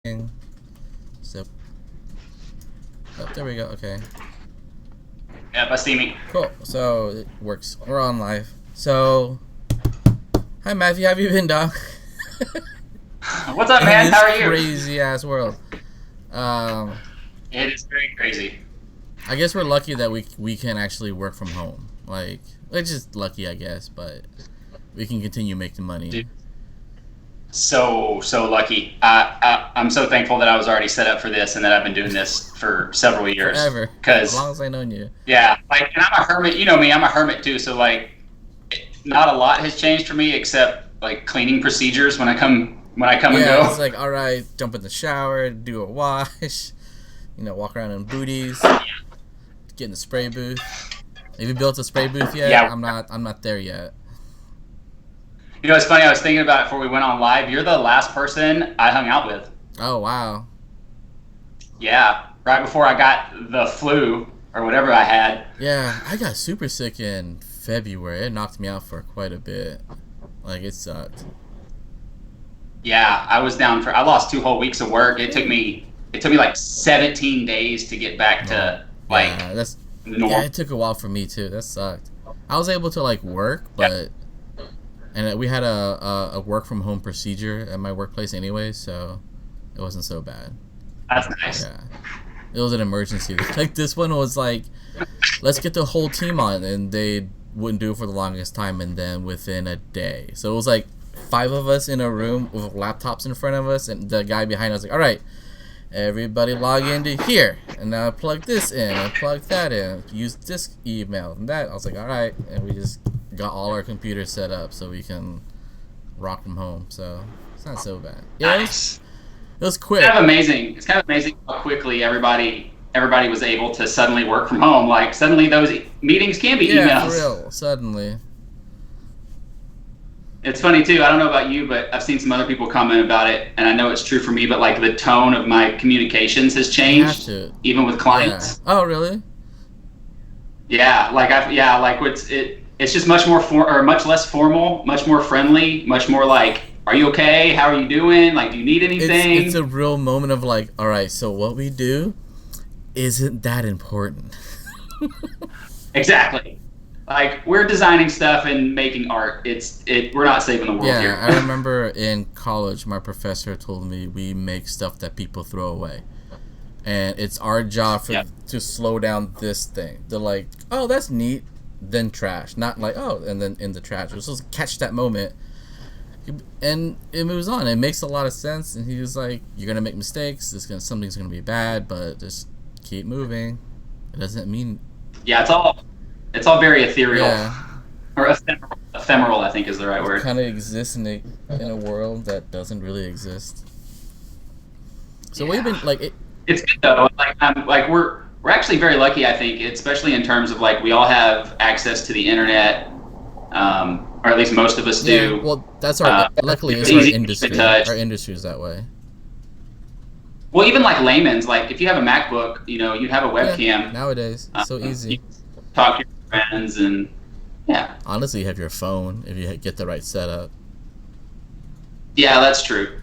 So, oh, there we go. Okay, Yep, I see me. cool. So it works. We're on live. So, hi Matthew, how have you been, dog? What's up, In man? this How are you? crazy ass world. Um, It is very crazy. I guess we're lucky that we can actually work from home. Like, we're just lucky, I guess, but we can continue making money Dude, so lucky. I'm so thankful that I was already set up for this and that I've been doing this for several years. forever, as Cause long as I known you. yeah, like, and I'm a hermit. You know me. I'm a hermit too. So like, not a lot has changed for me except like cleaning procedures when I come and Yeah, it's go. like all right, jump in the shower, do a wash, walk around in booties, get in the spray booth. Have you built a spray booth yet? Yeah. I'm not there yet. It's funny. I was thinking about it before we went on live. You're the last person I hung out with. Oh wow. Yeah, right before I got the flu or whatever I had. Yeah, I got super sick in February. It knocked me out for quite a bit. Like it sucked. Yeah, I was down for. I lost 2 whole weeks of work. It took me like 17 days to get back No. to like Yeah, that's yeah. normal. It took a while for me too. That sucked. I was able to like work, Yeah, and we had a work from home procedure at my workplace anyway, so it wasn't so bad. that's nice. Yeah, it was an emergency. Like this one was like, let's get the whole team on, and they wouldn't do it for the longest time, and then within a day, so it was like five of us in a room with laptops in front of us, and the guy behind us was like, all right, everybody log into here, and now plug this in and plug that in, use this email and that. I was like, all right, and we just got all our computers set up so we can rock from home. So it's not so bad. Yeah, Nice. it was It's kind quick. of amazing. It's kind of amazing how quickly everybody was able to suddenly work from home. Like suddenly those meetings can be Yeah, for emails. real. Suddenly, It's funny too. I don't know about you, but I've seen some other people comment about it, and I know it's true for me. But like the tone of my communications has you have changed, to. even with Yeah. clients. Oh, really? Yeah, like it's just much more or much less formal, much more friendly, much more like, are you okay? How are you doing? Like, do you need It's a anything? real moment of like, all right, so what we do isn't that important. Exactly. Like we're designing stuff and making art. We're not saving the world Yeah, here. I remember in college, my professor told me we make stuff that people throw away, and it's our job Yeah. to slow down this thing. They're like, oh, that's neat, then trash, not like oh, and then in the trash. We're supposed to catch that moment, and it moves on. It makes a lot of sense. And he was like, you're gonna make mistakes. Something's gonna be bad, but just keep moving. It doesn't mean Yeah, it's all very ethereal yeah. or ephemeral. Ephemeral, I think, is the right word. Kind of exists in a world that doesn't really exist. So we've Yeah. been like it. It's good though. Like we're actually very lucky, I think, especially in terms of like we all have access to the internet, or at least most of us Yeah, do. well, that's our Uh, luckily it's it's our easy to keep in industry. touch. Our industry is that way. Well, even like layman's, like if you have a MacBook, you have a Yeah, webcam, nowadays so you easy. talk to your friends, and yeah, Honestly, you have your phone if you get the right setup. yeah, that's true.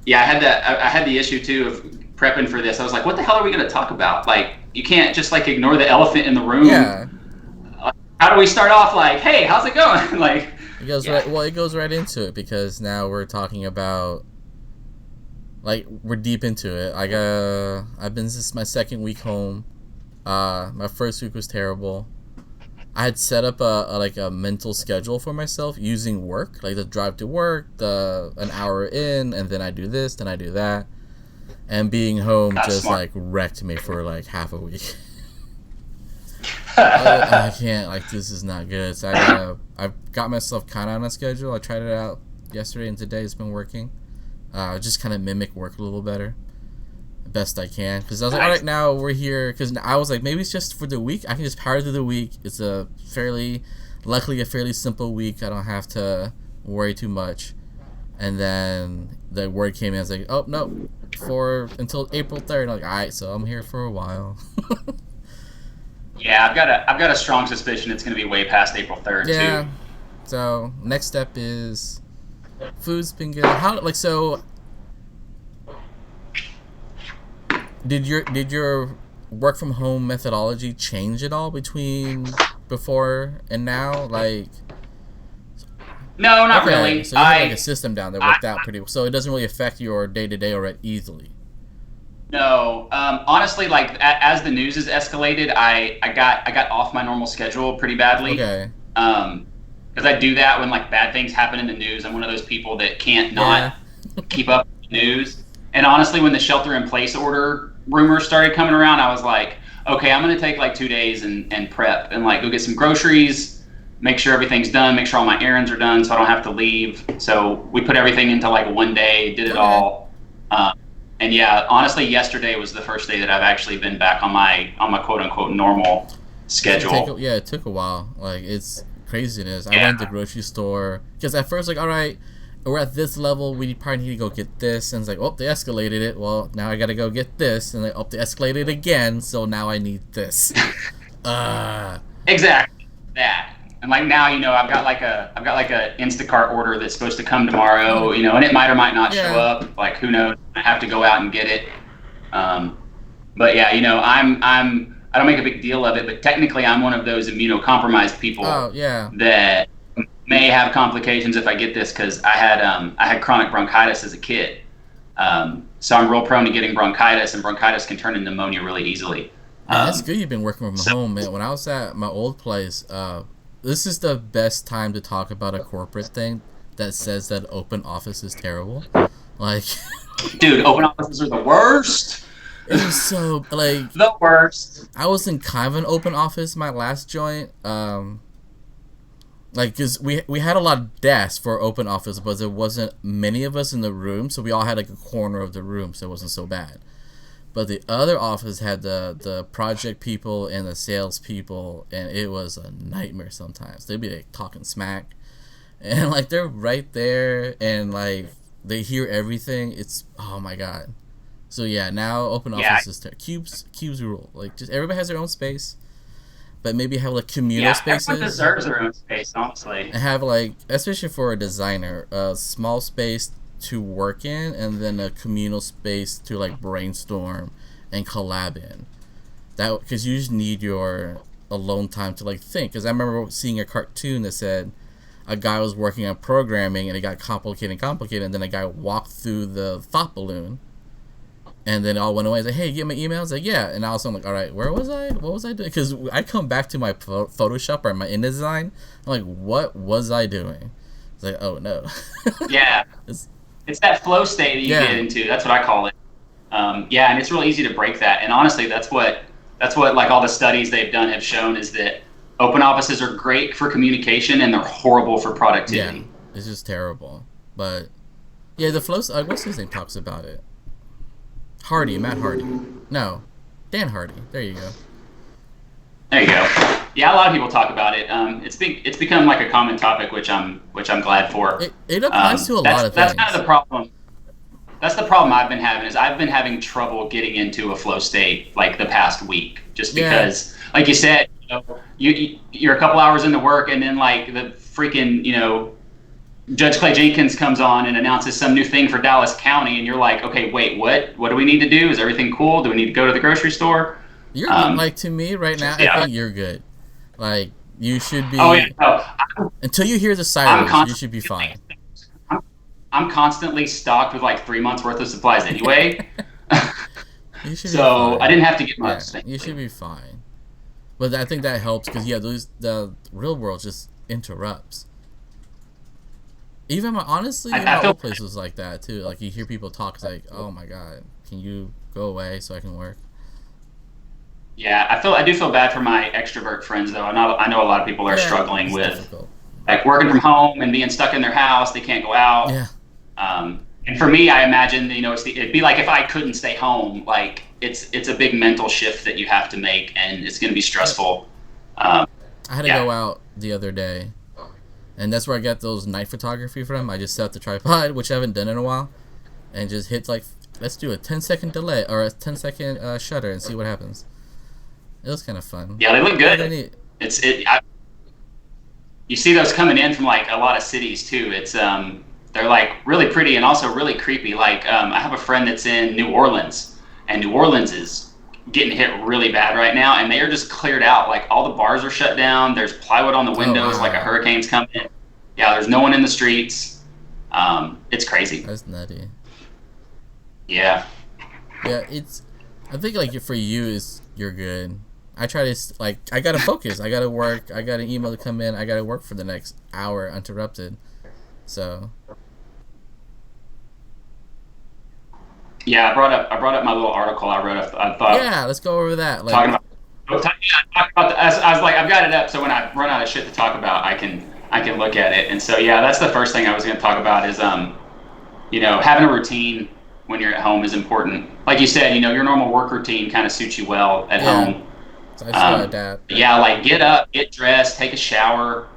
Yeah, I had that. I had the issue too of prepping for this. I was like, what the hell are we going to talk about? Like, you can't just like ignore the elephant in the room. Yeah, How do we start off like, hey, how's it going? Like, it goes yeah, right. Well, it goes right into it because now we're talking about like we're deep into it. I've been this is my second week home. My first week was terrible. I had set up like a mental schedule for myself using work, like the drive to work, the an hour in, and then I do this, then I do that, and being home that's just smart. like wrecked me for like half a week. I can't like this is not good. So I've got myself kind of on a schedule. I tried it out yesterday and today. It's been working. Just kind of mimic work a little better best I can because I was like, all Nice. right, now we're here. Because I was like, maybe it's just for the week. I can just power through the week. It's luckily a fairly simple week. I don't have to worry too much. And then the word came in. I was like, oh no, for until April 3rd. I'm like, all right, so I'm here for a while. Yeah, I've got a strong suspicion it's going to be way past April 3rd too. Yeah. So next step is food's been good. How like so Did your work from home methodology change at all between before and now? Like, No, not okay, really. so you have like a system down that worked out pretty well, so it doesn't really affect your day to day or easily. No, honestly, like as the news has escalated, I got off my normal schedule pretty badly. Okay. Because I do that when like bad things happen in the news. I'm one of those people that can't Yeah. not keep up with the news. And honestly, when the shelter in place order rumors started coming around, I was like, okay, I'm gonna take like 2 days and prep and like go get some groceries, make sure everything's done, make sure all my errands are done, so I don't have to leave. So we put everything into like one day, did it Okay. all. Um, and yeah, honestly, yesterday was the first day that I've actually been back on my quote unquote normal schedule. Yeah, it took a while. Like, it's craziness. I Yeah, went to the grocery store because at first, like, all right, we're at this level. We probably need to go get this, and it's like, oh, they escalated it. Well, now I gotta go get this, and like, oh, they escalated again. So now I need this. Uh exactly that. And like now, I've got like a Instacart order that's supposed to come tomorrow, and it might or might not show yeah. up. Like who knows? I have to go out and get it. Um, but yeah, I don't make a big deal of it, but technically I'm one of those immunocompromised people Oh yeah. that may have complications if I get this because I had chronic bronchitis as a kid. So I'm real prone to getting bronchitis, and bronchitis can turn into pneumonia really easily. Man, that's Um, good. You've been working from so home, man. When I was at my old place, this is the best time to talk about a corporate thing that says that open office is terrible. Like, dude, open offices are the worst. it was so like The worst. I was in kind of an open office my last joint. Like, cause we had a lot of desks for open office, but there wasn't many of us in the room, so we all had like a corner of the room, so it wasn't so bad. But the other office had the project people and the sales people, and it was a nightmare sometimes. They'd be like talking smack, and like they're right there, and like they hear everything. It's, oh my god. So yeah, now open Yeah, office is cubes rule. Like, just everybody has their own space, but maybe have like communal yeah. Everyone spaces, deserves their own space, honestly. and have like, especially for a designer, a small space to work in, and then a communal space to like brainstorm and collab in. That, because you just need your alone time to like think. Because I remember seeing a cartoon that said a guy was working on programming and it got complicated, and then a guy walked through the thought balloon, and then it all went away. He's like, "Hey, you get my email?" I was like, "Yeah." And also I'm like, "All right, where was I? What was I doing?" Because I come back to my Photoshop or my InDesign. I'm like, "What was I doing?" It's like, "Oh no." Yeah, It's, it's that flow state that you get yeah, into. That's what I call it. Yeah, and it's real easy to break that. And honestly, that's what like all the studies they've done have shown is that open offices are great for communication and they're horrible for yeah. productivity. It's just terrible. But yeah, the flow. What's his name talks about it? Hardy, Matt Hardy. No, Dan Hardy. There you go. There you go. Yeah, a lot of people talk about it. It's become like a common topic, which I'm glad for. It applies to a lot of That's kind of things. the problem. That's the problem I've been having is I've been having trouble getting into a flow state like the past week, just Yeah, because, like you said, you're a couple hours into work and then like the freaking Judge Clay Jenkins comes on and announces some new thing for Dallas County, and you're like, okay, wait, what? What do we need to do? Is everything cool? Do we need to go to the grocery store? you're good. Um, Like, to me right now, I yeah. think you're good. Like, you should Oh yeah. be, No, until you hear the I'm sirens, you should be constantly fine. I'm constantly stocked with like 3 months worth of supplies anyway, You should be so I fine. didn't have to get Yeah, much. you should Thankfully. be fine. But I think that helps because, yeah, the real world just interrupts. Honestly, even I my feel old place was like that too. Like, you hear people talk, it's like, oh my god, can you go away so I can work? Yeah, I do feel bad for my extrovert friends though. I know a lot of people are Yeah, struggling it's with difficult. like working from home and being stuck in their house. They can't go out. Yeah, And for me, I imagine it'd be like if I couldn't stay home. Like it's a big mental shift that you have to make, and it's going to be yep. stressful. Um, I had to yeah, go out the other day, and that's where I got those night photography from. I just set up the tripod, which I haven't done in a while, and just hit like, let's do a 10-second delay or a 10-second shutter and see what happens. It was kind of fun. yeah, they look Rather good. neat. It's it. You see those coming in from like a lot of cities too. They're like really pretty and also really creepy. Like I have a friend that's in New Orleans, and New Orleans is getting hit really bad right now, and they are just cleared out. Like all the bars are shut down. There's plywood on the windows, like a hurricane's coming. Yeah, there's no one in the streets. It's crazy. That's nutty. Yeah. Yeah, I think like for you is you're good. I try to like I gotta focus. I gotta work. I got an email to come in. I gotta work for the next hour uninterrupted. So. Yeah, I brought up my little article I wrote. I thought. Yeah, let's go over that. Like, talking about I was like, I've got it up, so when I run out of shit to talk about, I can look at it. And so yeah, that's the first thing I was going to talk about is having a routine when you're at home is important. Like you said, your normal work routine kind of suits you well at home. So I just gotta adapt. Yeah, like get up, get dressed, take a shower,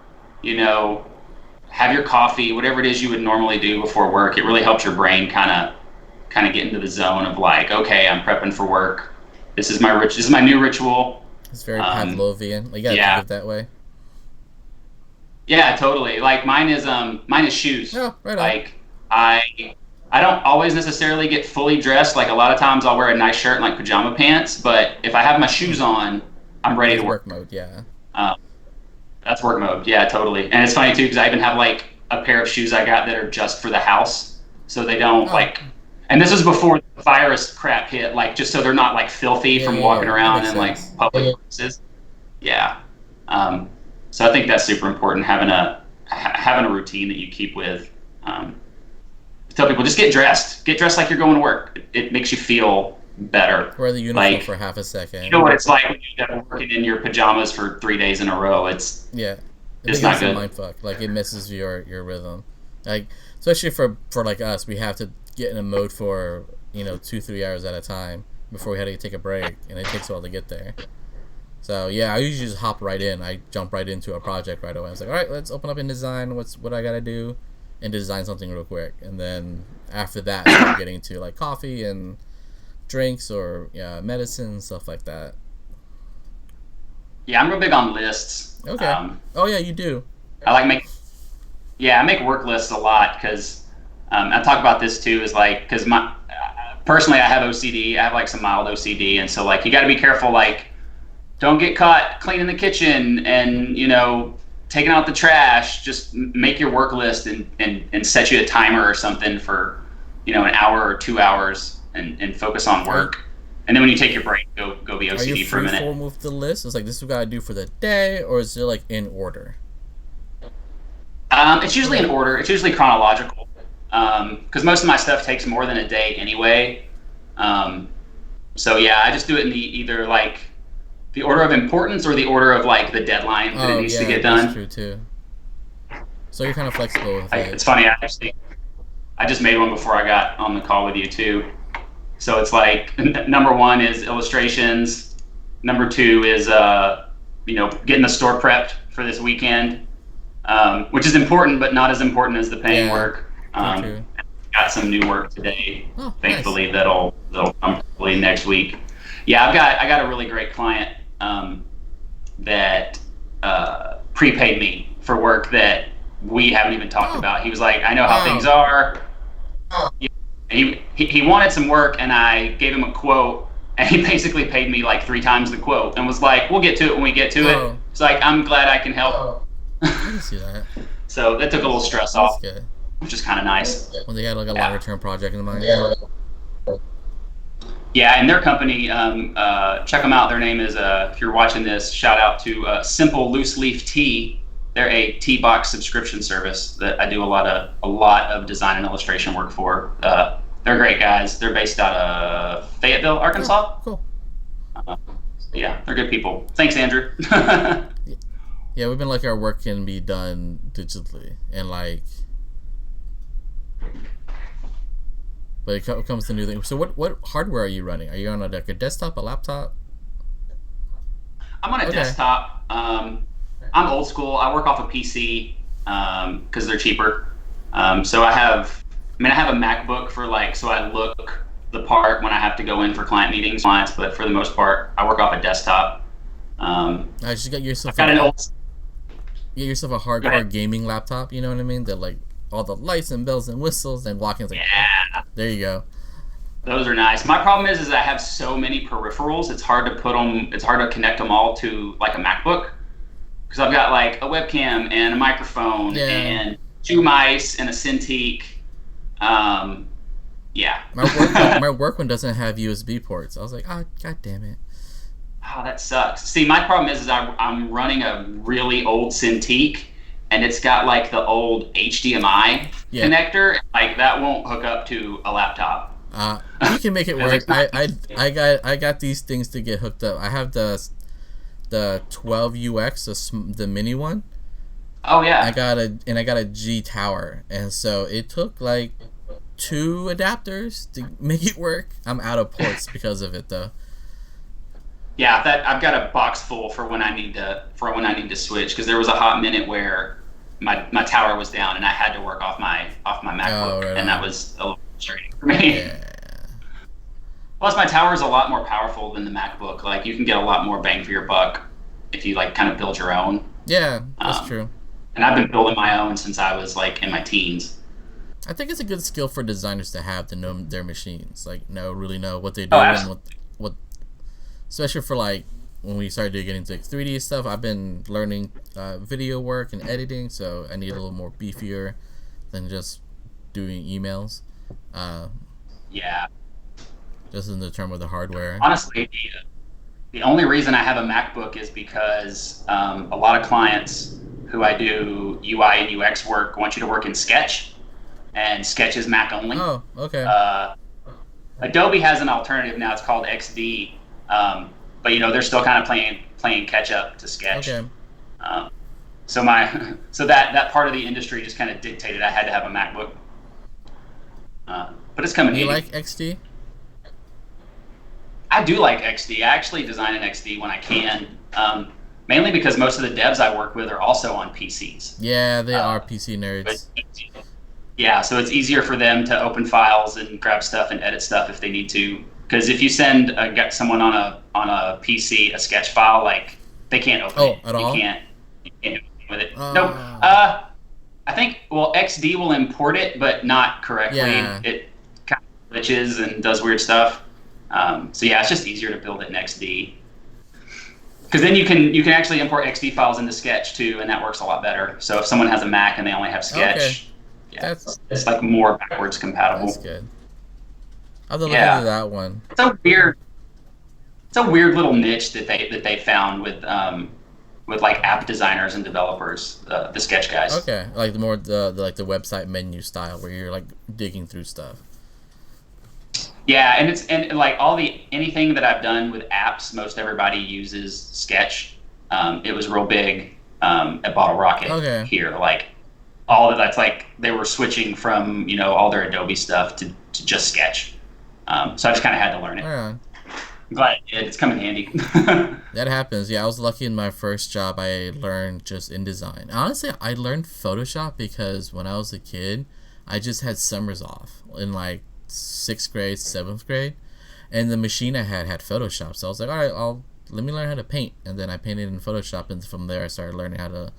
have your coffee, whatever it is you would normally do before work. It really helps your brain kind of get into the zone of like, okay, I'm prepping for work. This is my new ritual. It's very Pavlovian. Like, you gotta think of it that way. Yeah, totally. Like mine is shoes. Oh, right on. Like I don't always necessarily get fully dressed. Like a lot of times I'll wear a nice shirt and like pajama pants, but if I have my shoes on, I'm ready to work. Work mode, yeah. That's work mode. Yeah, totally. And it's funny too because I even have like a pair of shoes I got that are just for the house, so they don't like. And this was before the virus crap hit, like just so they're not like filthy from walking around in like public places. Yeah. So I think that's super important, having a routine that you keep with. Tell people just get dressed like you're going to work. It makes you feel better. Wear the uniform for half a second. You know what it's like when you end up working in your pajamas for 3 days in a row. It's not good. Mind fuck. Like it misses your rhythm. Like especially for like us, we have to get in a mode for 2-3 hours at a time before we had to take a break, and it takes a while to get there. So yeah, I usually just hop right in. I jump right into a project right away. I was like, all right, let's open up InDesign. What I gotta do, and design something real quick. And then after that, I start getting to like coffee and drinks or medicine, stuff like that. Yeah, I'm real big on lists. Okay. Oh yeah, you do. I make work lists a lot because I talk about this too. Is like because personally I have OCD. I have like some mild OCD, and so like you got to be careful. Like don't get caught cleaning the kitchen and taking out the trash. Just make your work list and set you a timer or something for an hour or 2 hours and focus on work. And then when you take your break, go be OCD for a minute. Are you freeform with the list? It's like this is what I gotta do for the day, or is it like in order? It's usually in order. It's usually chronological. Because most of my stuff takes more than a day anyway. So yeah, I just do it in either like the order of importance or the order of like the deadline that it needs to get done. That's true too. So you're kind of flexible with it. It's funny, I just made one before I got on the call with you too. So it's like number 1 is illustrations. Number 2 is getting the store prepped for this weekend, which is important, but not as important as the paying work. Got some new work today, thankfully. Nice. That'll come probably next week. Yeah, I got a really great client that prepaid me for work that we haven't even talked about. He was like, I know how things are. He wanted some work, and I gave him a quote, and he basically paid me like 3 times the quote, and was like, "We'll get to it when we get to it." It's like, I'm glad I can help. I can see that. So that took a little stress off. Good. Which is kind of nice. When they had like a longer term project in mind. Yeah, and their company, check them out. Their name is, if you're watching this, shout out to Simple Loose Leaf Tea. They're a tea box subscription service that I do a lot of design and illustration work for. They're great guys. They're based out of Fayetteville, Arkansas. Cool. Yeah, they're good people. Thanks, Andrew. Yeah, we've been like our work can be done digitally, and like, but it comes to new things. So what hardware are you running? Are you on a desktop, a laptop? I'm on a desktop. I'm old school. I work off a PC because they're cheaper. So I have a MacBook for like, so I look the part when I have to go in for client meetings, but for the most part, I work off a desktop. I just got yourself. Get yourself a hardcore gaming laptop. You know what I mean? That like all the lights and bells and whistles and walking. Like, yeah. There you go. Those are nice. My problem is I have so many peripherals. It's hard to put them. It's hard to connect them all to like a MacBook because I've got like a webcam and a microphone Yeah. and two mice and a Cintiq. Um, yeah. My work one doesn't have USB ports. I was like, oh, god damn it. Oh, that sucks. See, my problem is I'm running a really old Cintiq, and it's got like the old HDMI Yeah. connector. Like that won't hook up to a laptop. You can make it work. I got these things to get hooked up. I have the 12UX, the mini one. Oh yeah. I got a G Tower, and so it took like 2 adapters to make it work. I'm out of ports because of it though. Yeah, that I've got a box full for when I need to switch because there was a hot minute where my tower was down and I had to work off my MacBook, right and that was a little frustrating for me. Yeah. Plus, my tower is a lot more powerful than the MacBook. Like you can get a lot more bang for your buck if you like kind of build your own. Yeah, that's true. And I've been building my own since I was like in my teens. I think it's a good skill for designers to have to know their machines, like really know what they do Oh, and absolutely. what, especially for like when we started getting into like 3D stuff. I've been learning video work and editing, so I need a little more beefier than just doing emails. Yeah. Just in the term of the hardware. Honestly, the only reason I have a MacBook is because a lot of clients who I do UI and UX work want you to work in Sketch, and Sketch is Mac only. Oh, okay. Adobe has an alternative now. It's called XD, but they're still kind of playing catch up to Sketch. Okay. So that part of the industry just kind of dictated I had to have a MacBook. But it's coming. Do you like XD? I do like XD. I actually design an XD when I can, mainly because most of the devs I work with are also on PCs. Yeah, they are PC nerds. Yeah, so it's easier for them to open files and grab stuff and edit stuff if they need to. Because if you send someone on a PC a sketch file, like they can't open it. At all? You can't do anything with it. Nope. I think XD will import it, but not correctly. Yeah. It kind of glitches and does weird stuff. So yeah, it's just easier to build it in XD. Because then you can actually import XD files into Sketch too, and that works a lot better. So if someone has a Mac and they only have Sketch, yeah, it's like more backwards compatible. That's good. I'll have to look into that one. It's a weird little niche that they found with like app designers and developers, the Sketch guys. Okay, like the more the like the website menu style where you're like digging through stuff. Yeah, and like anything that I've done with apps, most everybody uses Sketch. It was real big at Bottle Rocket here. Like all of that's like they were switching from all their Adobe stuff to just Sketch. So I just kind of had to learn it. Right on. I'm glad it's come in handy. That happens. Yeah, I was lucky in my first job. I learned just InDesign. Honestly, I learned Photoshop because when I was a kid, I just had summers off in like 6th grade, 7th grade, and the machine I had Photoshop. So I was like, all right, let me learn how to paint, and then I painted in Photoshop, and from there I started learning how to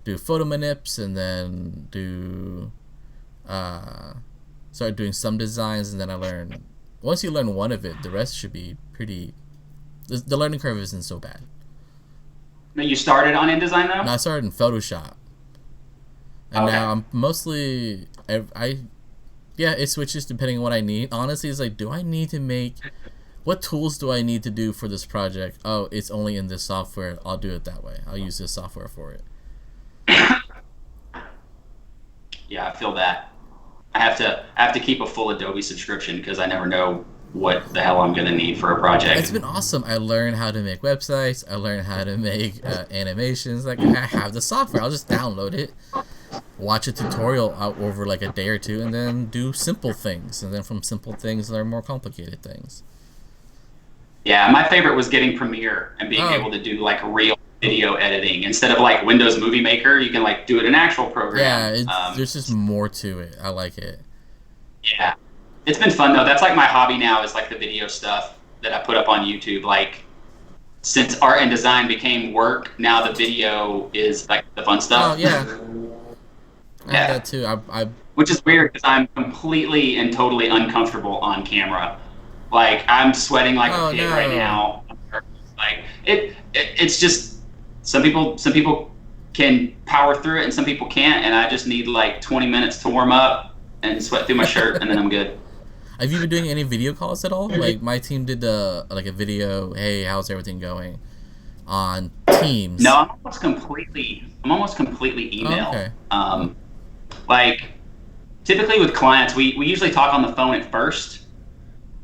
do photo manips, and then started doing some designs, and then I learned. Once you learn one of it, the rest should be pretty. The learning curve isn't so bad. You started on InDesign though? No, I started in Photoshop, and now I'm mostly it switches depending on what I need. Honestly, it's like, do I need to make? What tools do I need to do for this project? Oh, it's only in this software. I'll do it that way. I'll use this software for it. Yeah, I feel that. I have to keep a full Adobe subscription because I never know what the hell I'm gonna need for a project. It's been awesome. I learned how to make websites. I learned how to make animations. Like I have the software. I'll just download it, watch a tutorial out over like a day or two, and then do simple things. And then from simple things, learn more complicated things. Yeah, my favorite was getting Premiere and being able to do like real video editing instead of like Windows Movie Maker. You can like do it in an actual program. Yeah, there's just more to it. I like it. Yeah, it's been fun though. That's like my hobby now is like the video stuff that I put up on YouTube. Like since art and design became work, now the video is like the fun stuff. Oh yeah, I have that too. I which is weird because I'm completely and totally uncomfortable on camera. Like I'm sweating like Oh a pig right no. now. Like it's just some people can power through it and some people can't, and I just need like 20 minutes to warm up and sweat through my shirt, and then I'm good. Have you been doing any video calls at all? Like my team did like a video. Hey, how's everything going on No, Teams? I'm almost completely Oh, email. okay. Like typically with clients, we usually talk on the phone at first,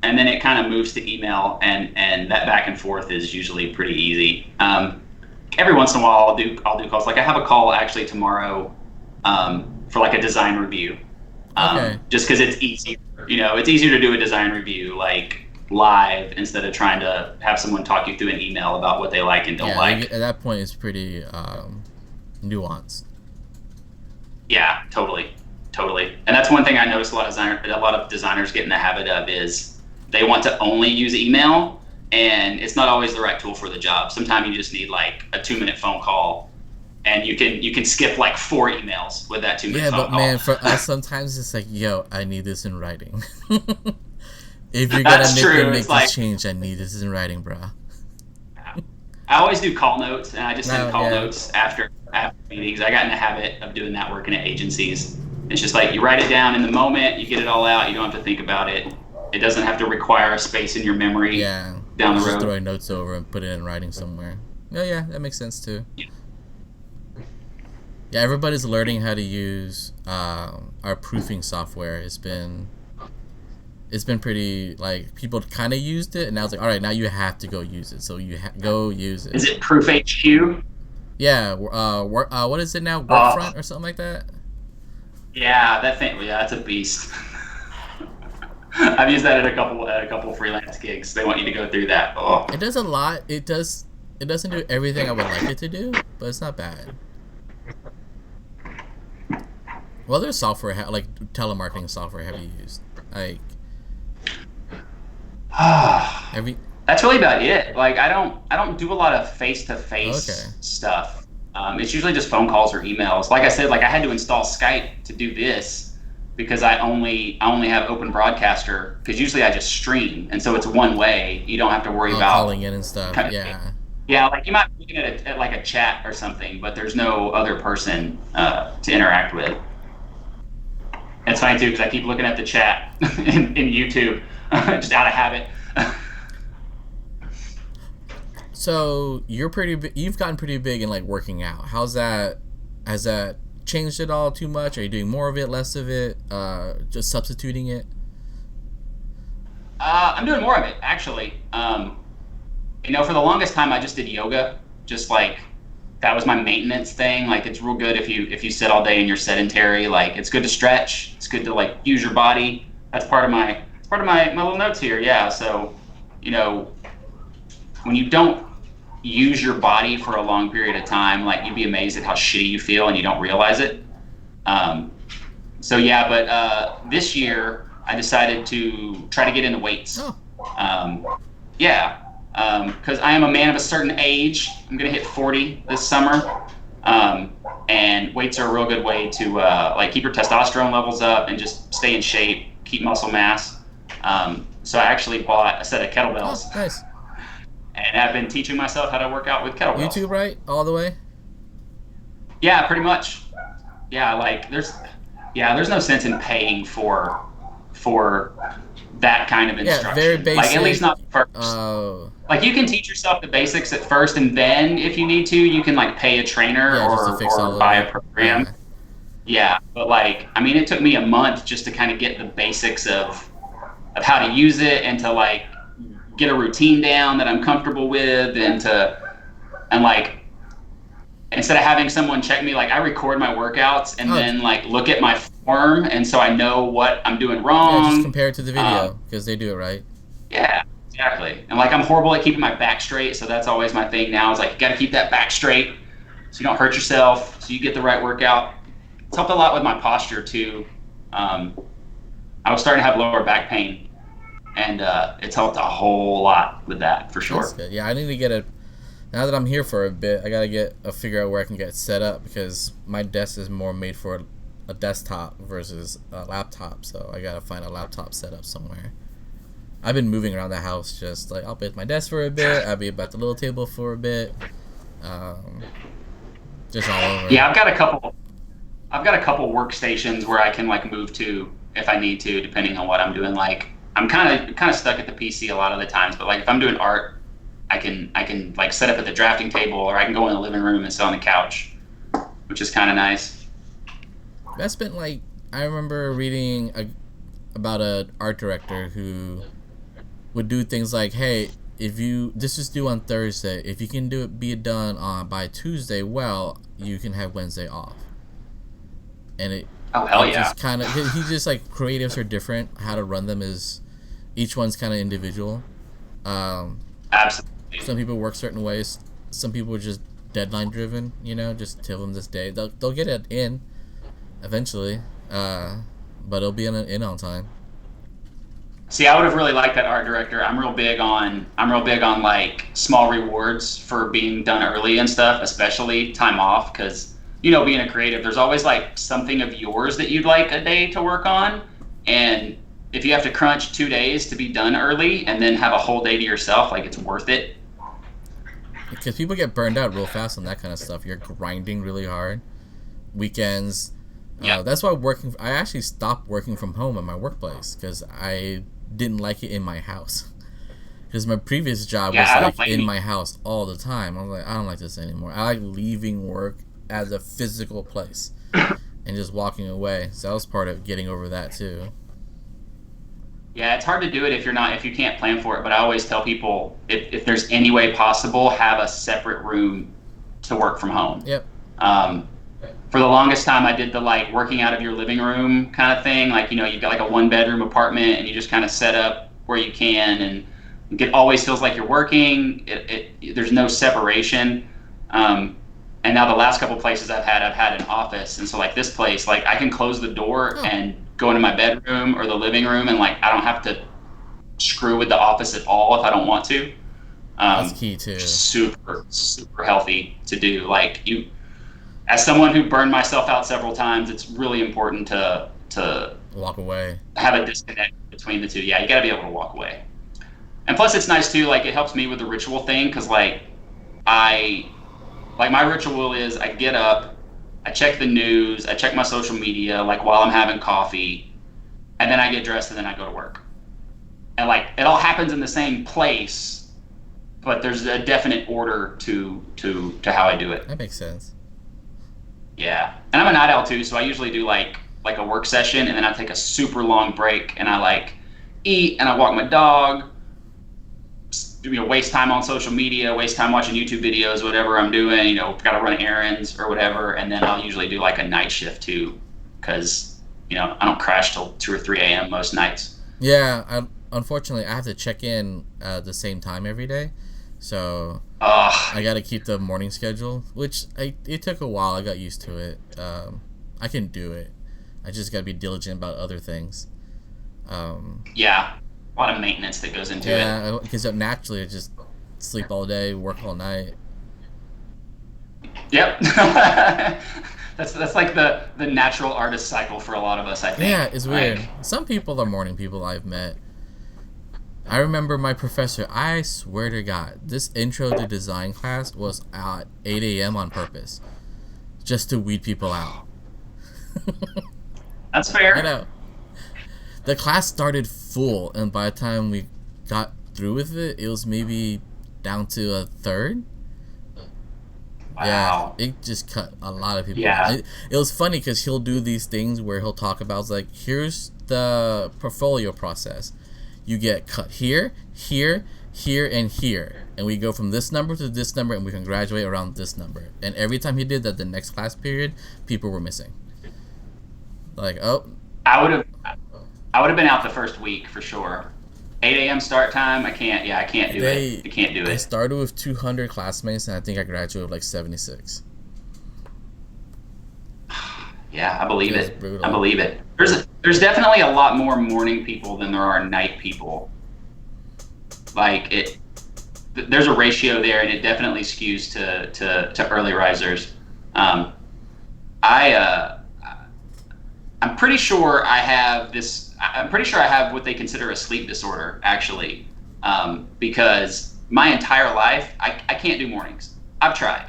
and then it kind of moves to email, and that back and forth is usually pretty easy. Every once in a while, I'll do calls. Like I have a call actually tomorrow for like a design review, Okay. just because it's easier. It's easier to do a design review like live instead of trying to have someone talk you through an email about what they like and don't Yeah, like. at that point, it's pretty nuanced. Yeah, totally, totally. And that's one thing I noticed a lot of designers get in the habit of is they want to only use email, and it's not always the right tool for the job. Sometimes you just need like a 2-minute phone call, and you can skip like 4 emails with that 2-minute Yeah, phone but call. man, for us, sometimes it's like, yo, I need this in writing. If you're gonna That's true. make It's like this change, I need this in writing, bro. I always do call notes, and I just send No, call yeah, notes after meetings. I got in the habit of doing that working at agencies. It's just like you write it down in the moment, you get it all out, you don't have to think about it. It doesn't have to require a space in your memory yeah. down the Just road. throwing notes over and put it in writing somewhere. Yeah, yeah, that makes sense too. Yeah. Yeah, everybody's learning how to use our proofing software. It's been pretty like people kind of used it, and now it's like, all right, now you have to go use it. So you go use it. Is it Proof HQ? Yeah, what is it now? Oh, Workfront or something like that. yeah, that thing. Yeah, that's a beast. I've used that at a couple freelance gigs. They want you to go through that. Oh, It does a lot. It does. It doesn't do everything I would like it to do, but it's not bad. What other software, like telemarketing software, have you used? Like every. that's really about it. Like I don't do a lot of face to Okay. face stuff. It's usually just phone calls or emails. Like I said, like I had to install Skype to do this because I only have Open Broadcaster because usually I just stream, and so it's one way. You don't have to worry Calling about in and stuff. kind of, Yeah. yeah, like you might be looking at like a chat or something, but there's no other person to interact with. It's funny too because I keep looking at the chat in YouTube just out of habit. So you're pretty. You've gotten pretty big in like working out. How's that? Has that changed at all too much? Are you doing more of it, less of it? Just substituting it? I'm doing more of it actually. For the longest time I just did yoga, just like that was my maintenance thing. Like it's real good if you sit all day and you're sedentary. Like it's good to stretch. It's good to like use your body. That's part of my little notes here. Yeah. So, you know, when you don't use your body for a long period of time, like you'd be amazed at how shitty you feel and you don't realize it. Um, so yeah, but this year I decided to try to get into weights. Oh, Um, yeah, because I am a man of a certain age. I'm gonna hit 40 this summer, and weights are a real good way to like keep your testosterone levels up and just stay in shape, keep muscle mass. So I actually bought a set of kettlebells, nice. and I've been teaching myself how to work out with kettlebells. YouTube, right? All the way. Yeah, pretty much. Yeah, like there's no sense in paying for that kind of Yeah, instruction. very basic. Like at least not first. Like you can teach yourself the basics at first, and then if you need to, you can like pay a trainer Yeah, just to or fix all or of buy it. a program. Yeah. Yeah, but like I mean, it took me a month just to kind of get the basics of how to use it and to like get a routine down that I'm comfortable with, and like instead of having someone check me, like I record my workouts and Oh, then like look at my form, and so I know what I'm doing yeah, wrong. just compare it to the video because they do it right. Yeah, exactly. And like I'm horrible at keeping my back straight, so that's always my thing now. Is like you got to keep that back straight so you don't hurt yourself, so you get the right workout. It's helped a lot with my posture too. I was starting to have lower back pain, and it's helped a whole lot with that for sure. That's good. Yeah, I need to get a. Now that I'm here for a bit, I gotta figure out where I can get set up because my desk is more made for a desktop versus a laptop. So I gotta find a laptop setup somewhere. I've been moving around the house, just like I'll be at my desk for a bit, I'll be at the little table for a bit, um, just all over. Yeah, I've got a couple workstations where I can like move to if I need to, depending on what I'm doing. Like I'm kind of stuck at the PC a lot of the times, but like if I'm doing art, I can like set up at the drafting table, or I can go in the living room and sit on the couch, which is kind of nice. That's been like, I remember reading about an art director who would do things like, hey, if you this is due on Thursday, if you can be it done on by Tuesday, well, you can have Wednesday off. And Oh hell yeah! just kind of he just like, creatives are different. How to run them is each one's kind of individual. Absolutely. Some people work certain ways. Some people are just deadline driven. Just tell them this day. They'll get it in eventually, but it'll be in on time. See, I would have really liked that art director. I'm real big on like small rewards for being done early and stuff, especially time off, because being a creative, there's always like something of yours that you'd like a day to work on, and if you have to crunch 2 days to be done early and then have a whole day to yourself, like it's worth it. Because people get burned out real fast on that kind of stuff. You're grinding really hard. Weekends. Yeah. That's why I actually stopped working from home at my workplace because I didn't like it in my house. Because my previous job was like in my house all the time. I was like, I don't like this anymore. I like leaving work as a physical place and just walking away. So that was part of getting over that too. Yeah, it's hard to do it if you can't plan for it. But I always tell people, if there's any way possible, have a separate room to work from home. Yep. For the longest time, I did the like working out of your living room kind of thing. Like you've got like a 1-bedroom apartment, and you just kind of set up where you can, and it always feels like you're working. There's no separation. And now the last couple places I've had an office, and so like this place, like I can close the door and go into my bedroom or the living room, and like I don't have to screw with the office at all if I don't want to. That's key too. Super healthy to do. Like as someone who burned myself out several times, it's really important to walk away. Have a disconnect between the two. Yeah, you got to be able to walk away. And plus, it's nice too. Like it helps me with the ritual thing, because like my ritual is I get up, I check the news, I check my social media, like while I'm having coffee, and then I get dressed and then I go to work. And like it all happens in the same place, but there's a definite order to how I do it. That makes sense. Yeah, and I'm a night owl too, so I usually do like a work session, and then I take a super long break, and I like eat, and I walk my dog. Waste time on social media, waste time watching YouTube videos, whatever I'm doing. Got to run errands or whatever, and then I'll usually do like a night shift too, because I don't crash till 2 or 3 a.m. most nights. Yeah, unfortunately, I have to check in the same time every day. So I got to keep the morning schedule, which it took a while. I got used to it. I can do it. I just got to be diligent about other things. Yeah, a lot of maintenance that goes into it. Yeah, because naturally I just sleep all day, work all night. Yep. That's like the natural artist cycle for a lot of us, I think. Yeah, it's weird. Some people are morning people I've met. I remember my professor, I swear to God, this intro to design class was at 8 a.m. on purpose. Just to weed people out. That's fair. I know. The class started full, and by the time we got through with it, it was maybe down to a third. Wow. Yeah, it just cut a lot of people. Yeah. It was funny because he'll do these things where he'll talk about, like, here's the portfolio process. You get cut here, here, here, and here. And we go from this number to this number, and we can graduate around this number. And every time he did that, the next class period, people were missing. Like, oh. I would have been out the first week for sure. 8 a.m. start time, I can't do it. I can't do it. I started with 200 classmates, and I think I graduated with like 76. Yeah, I believe it. I believe it. There's definitely a lot more morning people than there are night people. Like there's a ratio there, and it definitely skews to early risers. I'm pretty sure I have this I'm pretty sure I have what they consider a sleep disorder, actually, because my entire life I can't do mornings. I've tried.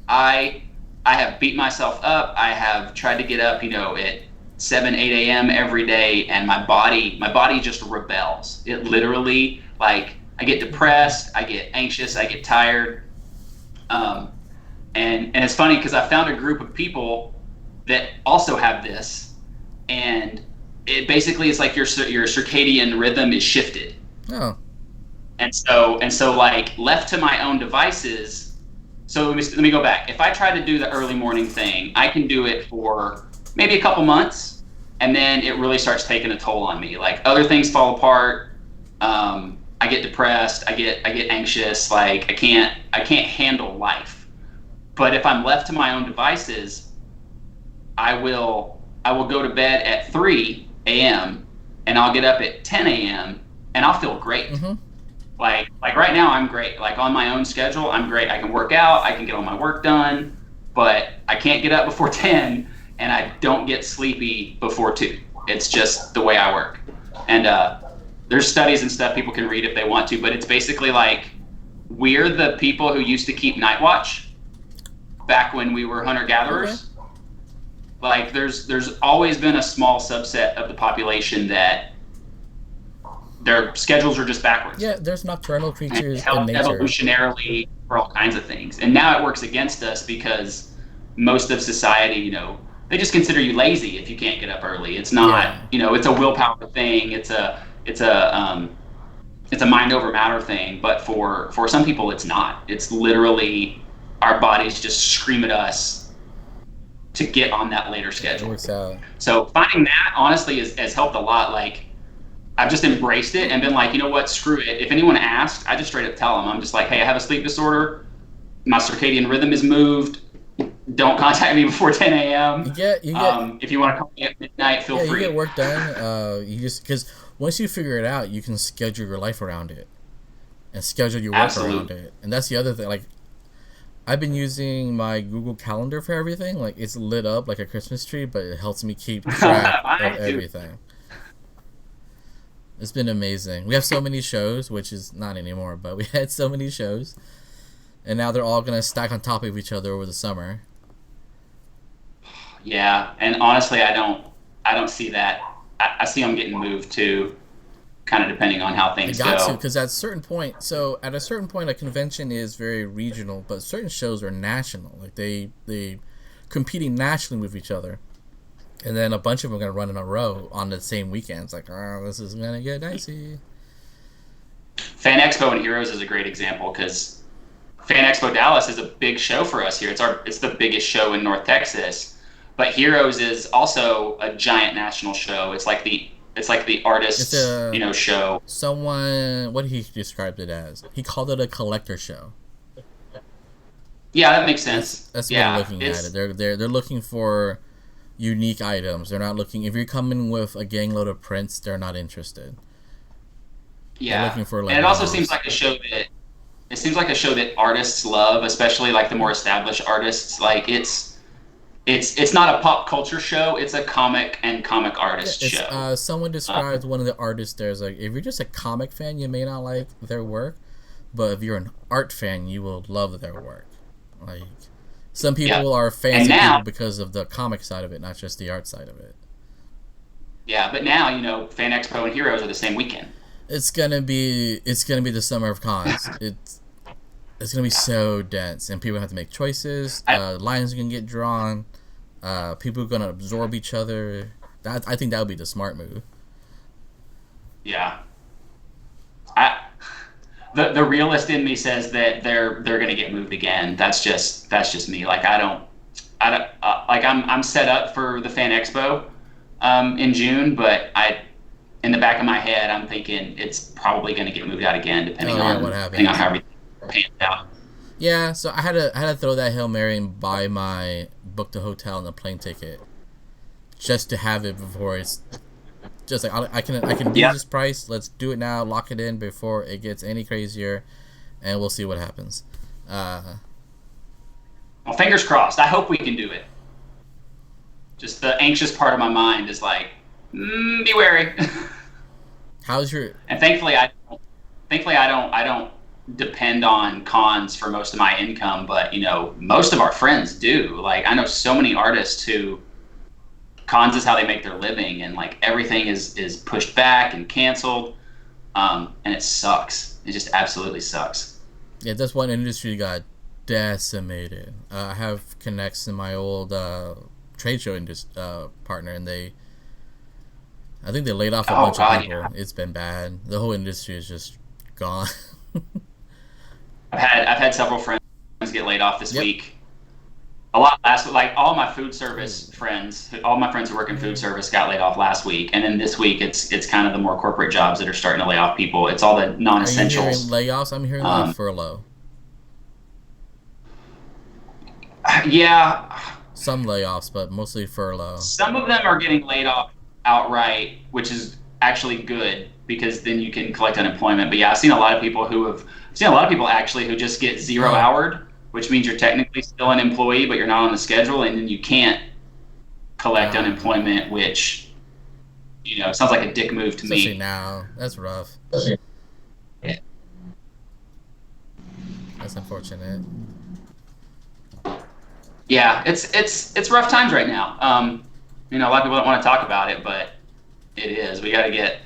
I I have beat myself up. I have tried to get up, at 7, 8 a.m. every day, and my body just rebels. It literally, like, I get depressed, I get anxious, I get tired. And it's funny because I found a group of people that also have this, and it basically is like your circadian rhythm is shifted. Oh. And so like left to my own devices. So let me go back. If I try to do the early morning thing, I can do it for maybe a couple months, and then it really starts taking a toll on me. Like other things fall apart. I get depressed. I get anxious. Like I can't handle life. But if I'm left to my own devices, I will go to bed at 3 a.m. and I'll get up at 10 a.m. and I'll feel great. Mm-hmm. Like right now I'm great. Like on my own schedule, I'm great. I can work out, I can get all my work done, but I can't get up before 10 and I don't get sleepy before 2. It's just the way I work. And there's studies and stuff people can read if they want to, but it's basically like we're the people who used to keep night watch back when we were hunter-gatherers. Okay. Like there's always been a small subset of the population that their schedules are just backwards. Yeah, there's nocturnal creatures in nature. Evolutionarily for all kinds of things. And now it works against us because most of society, they just consider you lazy if you can't get up early. It's not, it's a willpower thing. It's a mind over matter thing. But for some people, it's not. It's literally our bodies just scream at us to get on that later schedule. It works out. So finding that honestly has helped a lot. Like I've just embraced it and been like, you know what, screw it. If anyone asks, I just straight up tell them. I'm just like, hey, I have a sleep disorder. My circadian rhythm is moved. Don't contact me before 10 a.m. If you want to call me at midnight, feel free. You get work done. Because once you figure it out, you can schedule your life around it and schedule your work around it. And that's the other thing. Like, I've been using my Google Calendar for everything. Like, it's lit up like a Christmas tree, but it helps me keep track of everything. It's been amazing. We have so many shows, which is not anymore, but we had so many shows. And now they're all going to stack on top of each other over the summer. Yeah, and honestly, I don't see that. I see them getting moved too, kind of depending on how things go. Because at a certain point, a convention is very regional, but certain shows are national. Like they competing nationally with each other. And then a bunch of them are going to run in a row on the same weekends. Like, this is going to get dicey. Fan Expo and Heroes is a great example because Fan Expo Dallas is a big show for us here. It's the biggest show in North Texas. But Heroes is also a giant national show. It's like the artist, show. Someone, what he described it as? He called it a collector show. Yeah, that makes sense. That's what they're looking at it. They're looking for unique items. They're not looking. If you're coming with a gang load of prints, they're not interested. Yeah, they're looking for and it also seems like a show that artists love, especially like the more established artists. Like it's not a pop culture show. It's a comic artist show. Someone described one of the artists there as like, if you're just a comic fan, you may not like their work, but if you're an art fan, you will love their work. Like. Some people are fans of people because of the comic side of it, not just the art side of it. Yeah, but now, Fan Expo and Heroes are the same weekend. It's gonna be the summer of cons. It's gonna be so dense, and people have to make choices. Lines are gonna get drawn. People are gonna absorb each other. I think that would be the smart move. Yeah. The realist in me says that they're going to get moved again. That's just me. Like I'm set up for the Fan Expo in June, but in the back of my head I'm thinking it's probably going to get moved out again depending on how everything pans out. Yeah, so I had to throw that Hail Mary and buy book the hotel and the plane ticket just to have it before it's. Just like I can do this price. Let's do it now. Lock it in before it gets any crazier, and we'll see what happens. Well, fingers crossed. I hope we can do it. Just the anxious part of my mind is like, be wary. How's your? And thankfully I don't depend on cons for most of my income, but most of our friends do. Like I know so many artists who cons is how they make their living, and like everything is pushed back and canceled, and it sucks. It just absolutely sucks. Yeah, that's one industry got decimated. I have connects in my old trade show partner, and I think they laid off a bunch of people. Yeah. It's been bad. The whole industry is just gone. I've had several friends get laid off this week. A lot last, like all my food service friends, all my friends who work in food service got laid off last week, and then this week it's kind of the more corporate jobs that are starting to lay off people. It's all the non-essentials. Are you hearing layoffs? I'm hearing like furlough. Yeah. Some layoffs, but mostly furlough. Some of them are getting laid off outright, which is actually good because then you can collect unemployment. But yeah, I've seen a lot of people actually who just get 0-houred, which means you're technically still an employee, but you're not on the schedule, and then you can't collect unemployment, which sounds like a dick move to Especially me. Now, that's rough. Yeah. That's unfortunate. Yeah, it's rough times right now. A lot of people don't want to talk about it, but it is. We gotta get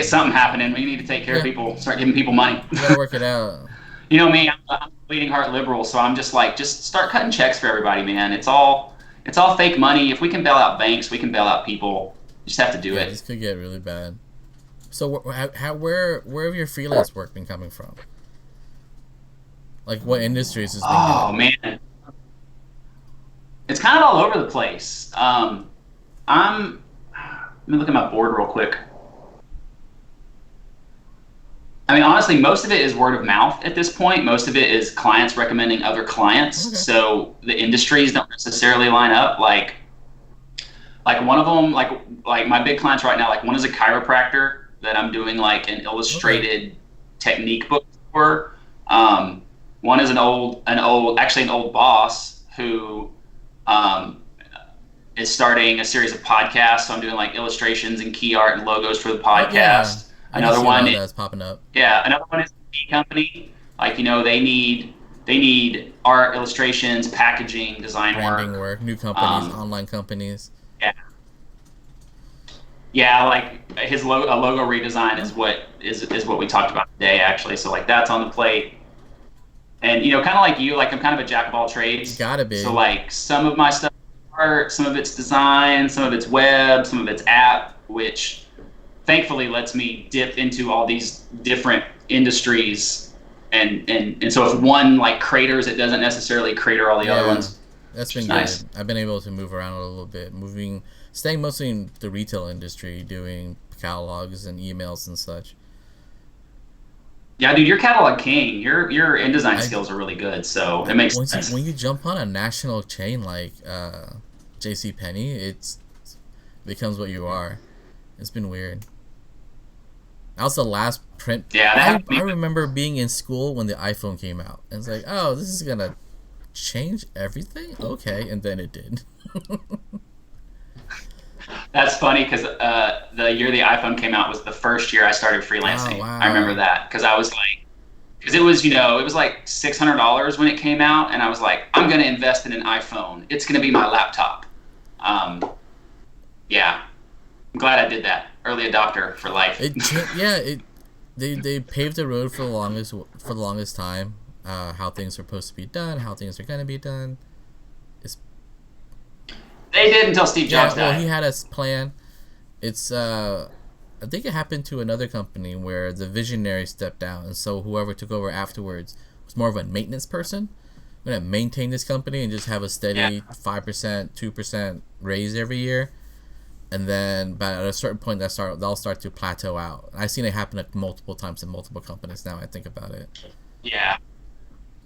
something happening. We need to take care of people, start giving people money. You gotta work it out. You know me, I'm a bleeding heart liberal, so I'm just like, just start cutting checks for everybody, man. It's all fake money. If we can bail out banks, we can bail out people. You just have to do it. This could get really bad. So where have your freelance work been coming from? Like what industries has been man. It's kind of all over the place. Let me look at my board real quick. I mean, honestly, most of it is word of mouth at this point. Most of it is clients recommending other clients. Okay. So the industries don't necessarily line up. Like one of them, like my big clients right now, like one is a chiropractor that I'm doing like an illustrated technique book for. One is an old boss who is starting a series of podcasts. So I'm doing like illustrations and key art and logos for the podcast. Yeah. Another one that's popping up. Yeah, another one is a tea company. Like they need art, illustrations, packaging, design branding work, new companies, online companies. Yeah, like a logo redesign is what we talked about today actually. So like that's on the plate. And kind of like you, like I'm kind of a jack of all trades. You gotta be. So like some of my stuff is art, some of it's design, some of it's web, some of it's app, which thankfully lets me dip into all these different industries, and so if one like craters, it doesn't necessarily crater all the other ones. That's been good. Nice. I've been able to move around a little bit, staying mostly in the retail industry, doing catalogs and emails and such. Yeah, dude, you're catalog king. Your InDesign skills are really good, so it makes sense. When you jump on a national chain like JCPenney, it becomes what you are. It's been weird. That was the last print. Yeah, I remember being in school when the iPhone came out. And it's like, oh, this is going to change everything? Okay, and then it did. That's funny because the year the iPhone came out was the first year I started freelancing. Oh, wow. I remember that because I was like, because it was like $600 when it came out, and I was like, I'm going to invest in an iPhone. It's going to be my laptop. Yeah, I'm glad I did that. Early adopter for life. They paved the road for the longest time. How things are supposed to be done, how things are going to be done. They did until Steve Jobs died. Well, he had a plan. It's I think it happened to another company where the visionary stepped down, and so whoever took over afterwards was more of a maintenance person. I'm gonna maintain this company and just have a steady 5%, 2% raise every year, and then but at a certain point they'll start to plateau out. I've seen it happen multiple times in multiple companies. Now I think about it. Yeah.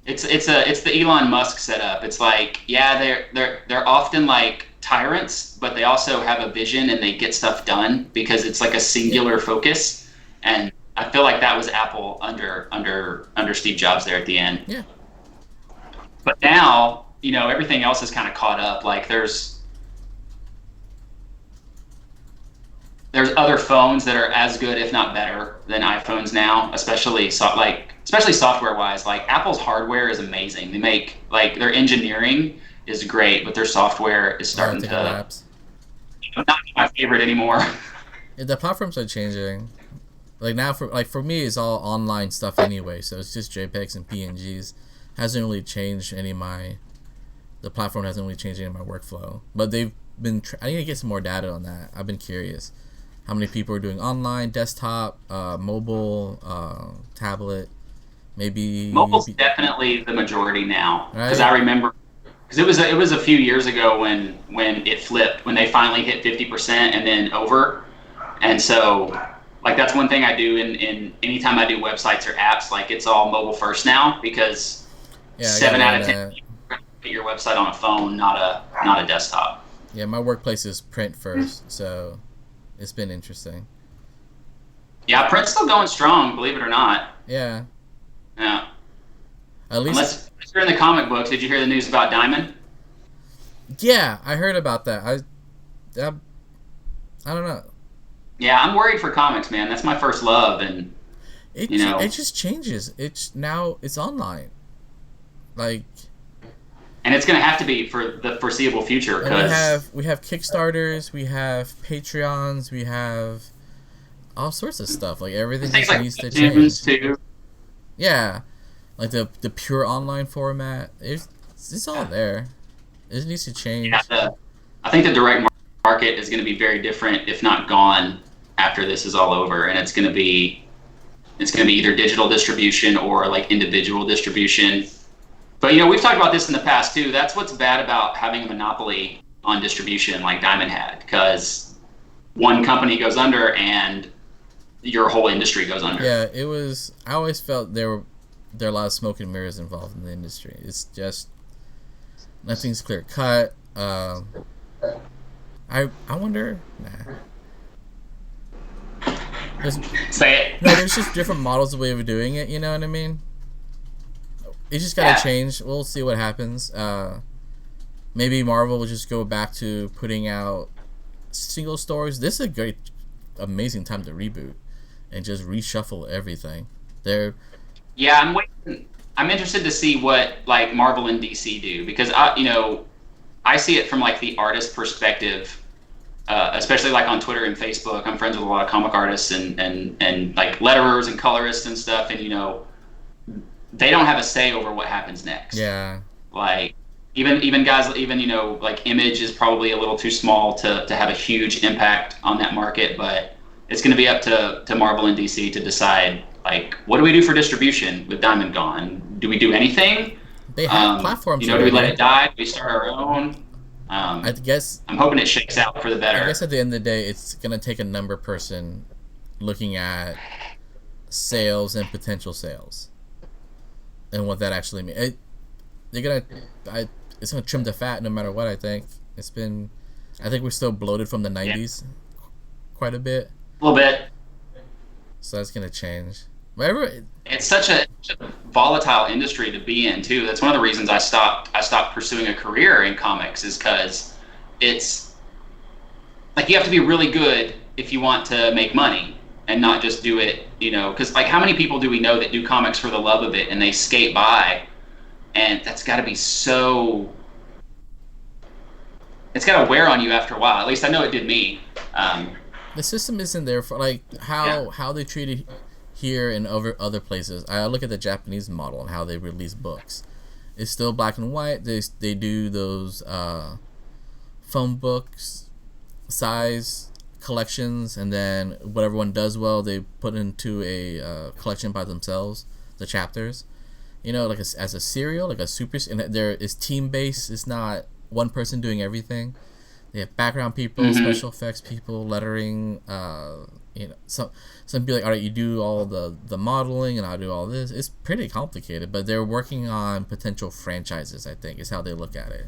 It's the Elon Musk setup. It's like, yeah, they're often like tyrants, but they also have a vision and they get stuff done because it's like a singular focus. And I feel like that was Apple under Steve Jobs there at the end. Yeah. But now, everything else is kind of caught up. Like there's other phones that are as good, if not better, than iPhones now, especially software wise. Like Apple's hardware is amazing. They make like their engineering is great, but their software is starting Take to laps. not be my favorite anymore. Yeah, the platforms are changing. Like now, for me, it's all online stuff anyway. So it's just JPEGs and PNGs. Hasn't really changed any of my. The platform hasn't really changed any of my workflow. But they've been. I need to get some more data on that. I've been curious. How many people are doing online, desktop, mobile, tablet, Mobile's maybe. definitely the majority now because Right? I remember because it was a few years ago when it flipped when they finally hit 50% and then over, and so like that's one thing I do in anytime I do websites or apps, like it's all mobile first now because Yeah, I gotta seven out learn of ten that. people get your website on a phone, not a desktop. Yeah, my workplace is print first, so it's been interesting. Yeah, print's still going strong, believe it or not. Yeah, Yeah, at least. unless you're in the comic books. Did you hear the news about Diamond? Yeah, I heard about that. I, I don't know. Yeah, I'm worried for comics, man. That's my first love, and you It know, just changes. It's online. Like, and it's going to have to be for the foreseeable future and we because have we have Kickstarters, we have Patreons, we have all sorts of stuff. Like everything things just like needs to tunes change. too. Yeah, like the pure online format. It's all there. It needs to Yeah, change. I think the direct market is going to be very different, if not gone, after this is all over, and it's going to be either digital distribution or like individual distribution. But we've talked about this in the past too. That's what's bad about having a monopoly on distribution like Diamond had, because one company goes under and your whole industry goes under. Yeah, it was. I always felt there are a lot of smoke and mirrors involved in the industry. It's just nothing's clear cut. I wonder. Nah. There's Say no. it. There's just different models of way of doing it. You know what I mean? It just gotta Yeah. change. We'll see what happens. Maybe Marvel will just go back to putting out single stories. This is a great, amazing time to reboot and just reshuffle everything. They're Yeah, I'm waiting. I'm interested to see what like Marvel and DC do because I see it from like the artist perspective, especially like on Twitter and Facebook. I'm friends with a lot of comic artists and like letterers and colorists and stuff, and they don't have a say over what happens next. yeah. Like even guys, even like Image is probably a little too small to have a huge impact on that market, but it's going to be up to Marvel and DC to decide like what do we do for distribution with Diamond gone? Do we do anything? They have platforms Do we let already. it die? Do we start our own? I guess. I'm hoping it shakes out for the I better. guess at the end of the day, it's gonna take a number person looking at sales and potential sales and what that actually means. They're gonna. It's gonna trim the fat no matter what. I think it's been. I think we're still bloated from the Yeah, '90s quite a bit, a little bit. so that's gonna change. Whatever. It's such a volatile industry to be in too. That's one of the reasons I stopped pursuing a career in comics is because it's like you have to be really good if you want to make money and not just do it, because like how many people do we know that do comics for the love of it and they skate by, and that's got to be so it's got to wear on you after a while. At least I know it did me. Um, The system isn't there for like yeah, how they treat it here and over other places. I look at the Japanese model and how they release books. It's still black and white. They do those phone books size collections, and then whatever one does well, they put into a collection by themselves. The chapters, like as a serial, like a super, and there is team based. It's not one person doing everything. They have background people, hmm special effects people, lettering. Some be like, all right, you do all the modeling, and I'll do all this. It's pretty complicated, but they're working on potential franchises. I think is how they look at it.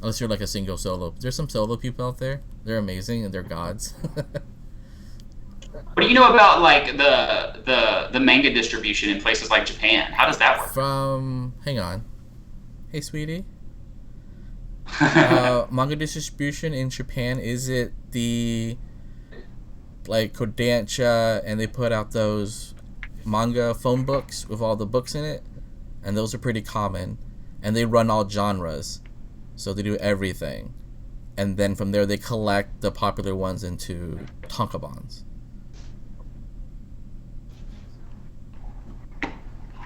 Unless you're like a single solo, there's some solo people out there. They're amazing and they're gods. What do you know about like the manga distribution in places like Japan? How does that work? Hang on, hey sweetie, Manga distribution in Japan, is it the like Kodansha, and they put out those manga phone books with all the books in it, and those are pretty common, and they run all genres, so they do everything, and then from there they collect the popular ones into tankobons.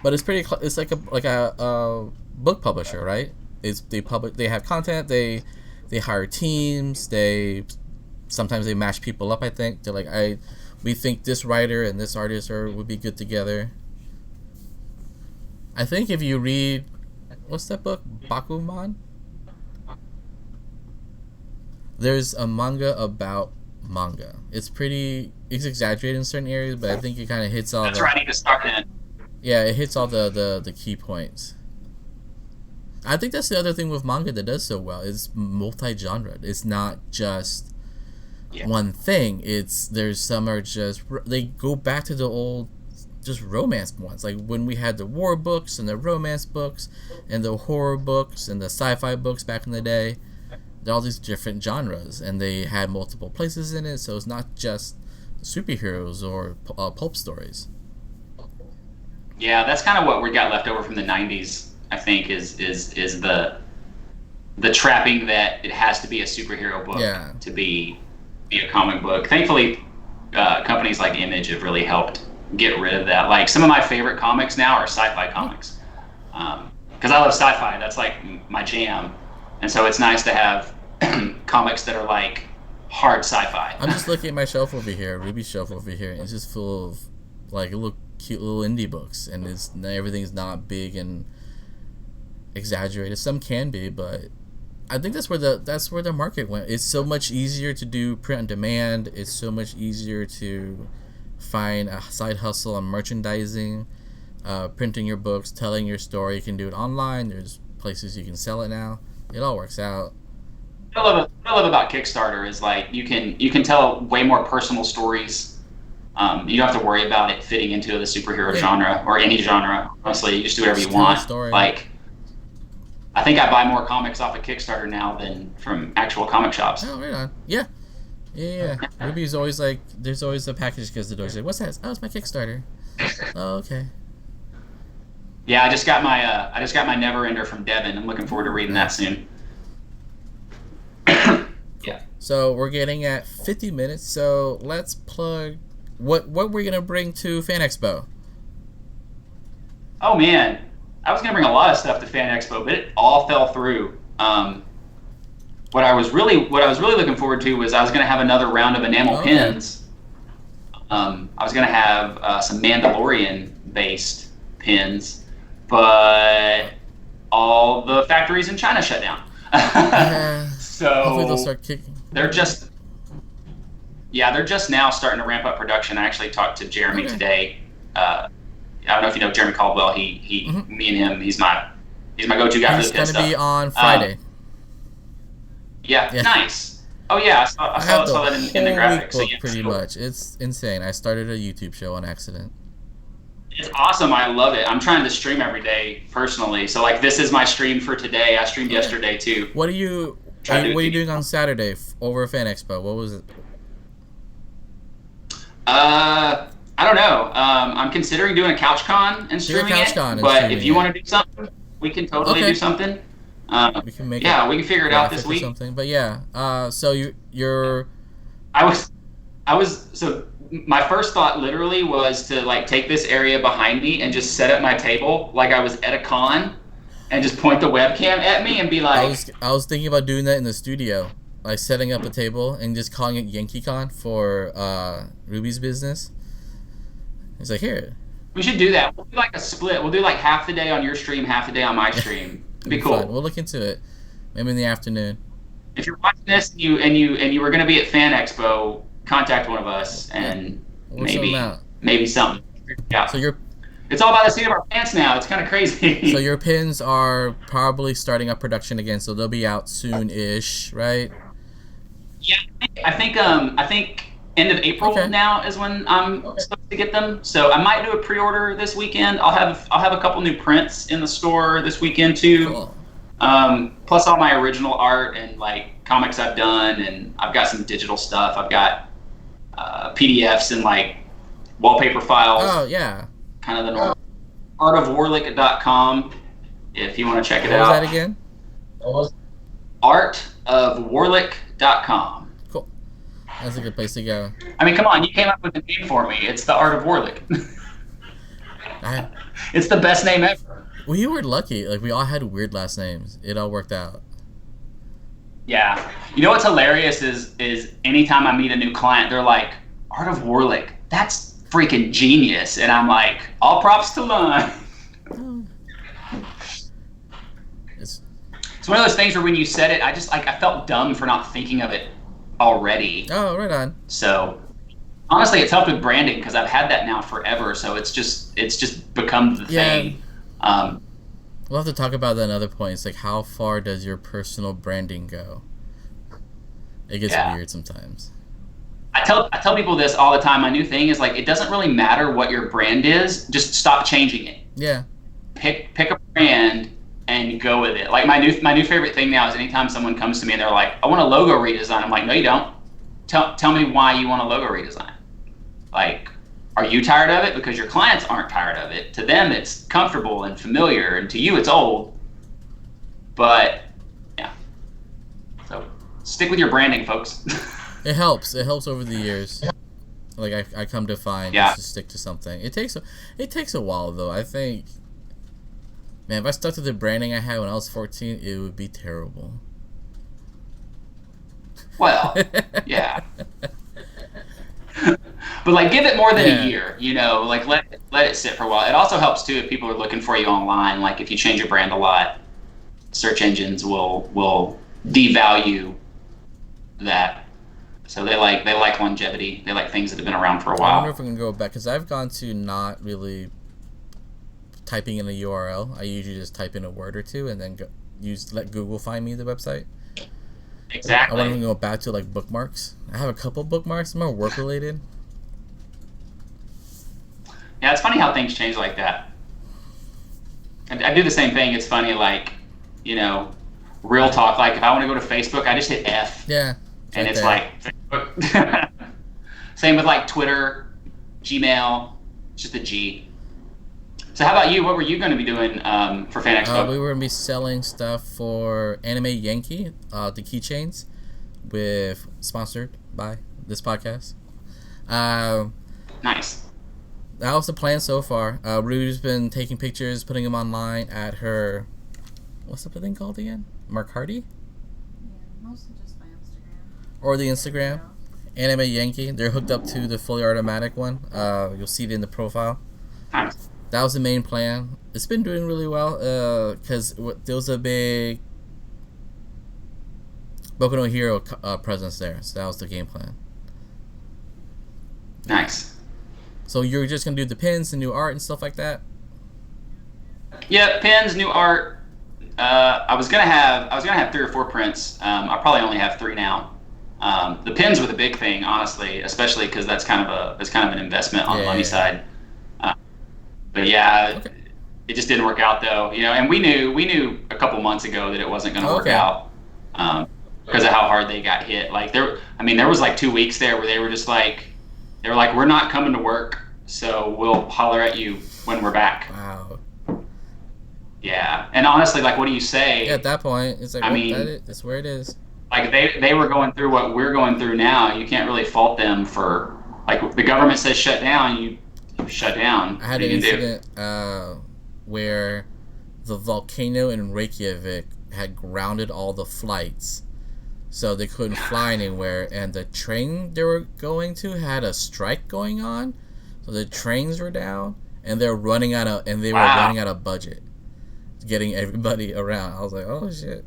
But it's pretty. It's like a book publisher, right? They have content. They hire teams. Sometimes they match people up. I think they're like, we think this writer and this artist would be good together. I think if you read, what's that book, Bakuman? There's a manga about manga. It's exaggerated in certain areas, but I think it kind of hits all. That's where I need to start in. Yeah, it hits all the key points. I think that's the other thing with manga that does so well. It's multi-genre. It's not just one thing. There's some are just, they go back to the old just romance ones. Like when we had the war books and the romance books and the horror books and the sci-fi books back in the day. They're all these different genres, and they had multiple places in it, so it's not just superheroes or pulp stories. Yeah, that's kind of what we got left over from the '90s. I think is the trapping that it has to be a superhero book to be a comic book. Thankfully, companies like Image have really helped get rid of that. Like some of my favorite comics now are sci-fi comics, because I love sci-fi. That's like my jam, and so it's nice to have comics that are like hard sci-fi. I'm just looking at my shelf over here, Ruby's shelf over here, and it's just full of like little cute little indie books, and everything's not big and exaggerated. Some can be, but I think that's where the market went. It's so much easier to do print on demand. It's so much easier to find a side hustle on merchandising, printing your books, telling your story. You can do it online. There's places you can sell it now. It all works out. What I love about Kickstarter is like you can tell way more personal stories. You don't have to worry about it fitting into the superhero genre or any genre. Honestly, you just do whatever you want. Like, I think I buy more comics off of Kickstarter now than from actual comic shops. Oh, right on. Yeah. Ruby's always like, there's always a package because the door's like, what's that? Oh, it's my Kickstarter. Oh, okay. Yeah, I just got my Neverender from Devin. I'm looking forward to reading that soon. Yeah. So we're getting at 50 minutes. So let's plug what we're gonna bring to Fan Expo. Oh man, I was gonna bring a lot of stuff to Fan Expo, but it all fell through. What I was really looking forward to was I was gonna have another round of enamel pins. I was gonna have some Mandalorian based pins, but all the factories in China shut down. So hopefully they'll start kicking. They're just now starting to ramp up production. I actually talked to Jeremy today. I don't know if you know Jeremy Caldwell. Me and him. He's my go-to guy for the pin stuff. He's gonna be on Friday. Yeah, nice. Oh yeah, I saw that in the graphics. So, pretty much. It's insane. I started a YouTube show on accident. It's awesome. I love it. I'm trying to stream every day personally. So like this is my stream for today. I streamed yesterday too. What are you doing on Saturday over Fan Expo? What was it? I don't know. I'm considering doing a CouchCon and streaming but if you want to do something, we can totally do something. We can make we can figure it out this week. Something. But yeah, so you're. So my first thought literally was to like take this area behind me and just set up my table like I was at a con, and just point the webcam at me and be like. I was thinking about doing that in the studio, like setting up a table and just calling it YankeeCon for Ruby's business. It's like, here. We should do that. We'll do like a split. We'll do like half the day on your stream, half the day on my stream. It'd be cool. Fun. We'll look into it. Maybe in the afternoon. If you're watching this and you were going to be at Fan Expo, contact one of us and maybe something. Yeah. So it's all about the seat of our pants now. It's kind of crazy. So your pins are probably starting up production again, so they'll be out soon-ish, right? Yeah, I think end of April now is when I'm supposed to get them. So I might do a pre-order this weekend. I'll have a couple new prints in the store this weekend too. Cool. Plus all my original art and like comics I've done, and I've got some digital stuff. I've got PDFs and like wallpaper files. Oh yeah. Kind of the normal. Artofwarlick.com if you want to check it What out. was that again? Artofwarlick.com. Cool. That's a good place to go. I mean, come on, you came up with the name for me. It's the Art of Warlick. It's the best name ever. Well, you were lucky. Like, we all had weird last names. It all worked out. Yeah. You know what's hilarious is anytime I meet a new client, they're like, Art of Warlick, that's freaking genius. And I'm like, all props to Lon. It's one of those things where when you said it, I just like I felt dumb for not thinking of it already. Oh, right on. So honestly, it's helped with branding because I've had that now forever. So it's just become the thing. We'll have to talk about that another point. It's like, how far does your personal branding go? It gets weird sometimes. I tell people this all the time. My new thing is like, it doesn't really matter what your brand is. Just stop changing it. Yeah. Pick a brand and go with it. Like my new favorite thing now is anytime someone comes to me and they're like, I want a logo redesign. I'm like, no, you don't. Tell me why you want a logo redesign. Like, are you tired of it? Because your clients aren't tired of it. To them, it's comfortable and familiar, and to you, it's old. But yeah, so stick with your branding, folks. It helps. It helps over the years. Like I come to find just to stick to something. It takes a while though. I think, man, if I stuck to the branding I had when I was 14, it would be terrible. Well, yeah. But like, give it more than a year, you know, like let it sit for a while. It also helps too if people are looking for you online. Like if you change your brand a lot, search engines will devalue that. So they like longevity. They like things that have been around for a while. I wonder if we can go back, because I've gone to not really typing in a URL. I usually just type in a word or two and then let Google find me the website. Exactly. I want to go back to like bookmarks. I have a couple bookmarks, more work related. Yeah, it's funny how things change like that. I do the same thing. It's funny, like, you know, real talk. Like if I want to go to Facebook, I just hit F. Yeah. And it's like Facebook. Same with like Twitter, Gmail, just a G. So how about you? What were you going to be doing for Fan Expo? We were going to be selling stuff for Anime Yankee, the keychains, sponsored by this podcast. Nice. That was the plan so far. Rue's been taking pictures, putting them online at her, what's the thing called again? Mark Hardy? Yeah, mostly just my Instagram. Or the Instagram. Anime Yankee. They're hooked up to the fully automatic one. You'll see it in the profile. Nice. That was the main plan. It's been doing really well because there was a big Boku no Hero presence there. So that was the game plan. Nice. So you're just going to do the pins, the new art, and stuff like that? Yeah, pins, new art. I was gonna have 3 or 4 prints. I probably only have 3 now. The pins were the big thing, honestly, especially because that's kind of an investment on the money side. But yeah, it just didn't work out though, you know. And we knew a couple months ago that it wasn't going to work out because of how hard they got hit. Like there was like 2 weeks there where they were like, we're not coming to work, so we'll holler at you when we're back. Wow. Yeah, and honestly, like, what do you say? Yeah, at that point, it's like, that's where it is. Like they were going through what we're going through now. You can't really fault them for, like, the government says shut down, you shut down. I had an incident where the volcano in Reykjavik had grounded all the flights, so they couldn't fly anywhere, and the train they were going to had a strike going on, so the trains were down, and they were running out of budget, getting everybody around. I was like, oh shit.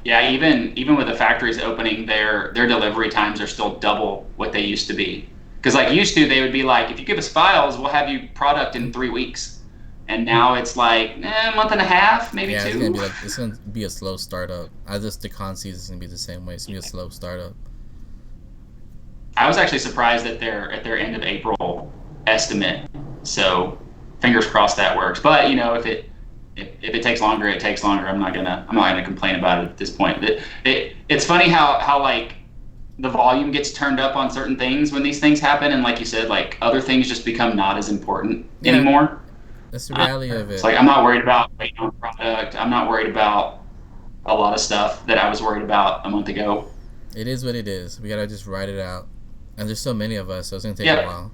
Yeah, even with the factories opening, their delivery times are still double what they used to be. Because like used to, they would be like, if you give us files, we'll have you product in 3 weeks. And now it's like a month and a half, maybe 2. It's gonna be a slow startup. The con season is gonna be the same way. It's gonna be a slow startup. I was actually surprised at their end of April estimate. So fingers crossed that works. But you know, if if it takes longer, it takes longer. I'm not gonna complain about it at this point. It's funny how like the volume gets turned up on certain things when these things happen, and like you said, like other things just become not as important anymore. That's the reality of it. It's like I'm not worried about waiting on product. I'm not worried about a lot of stuff that I was worried about a month ago. It is what it is. We gotta just ride it out. And there's so many of us, so it's gonna take a while.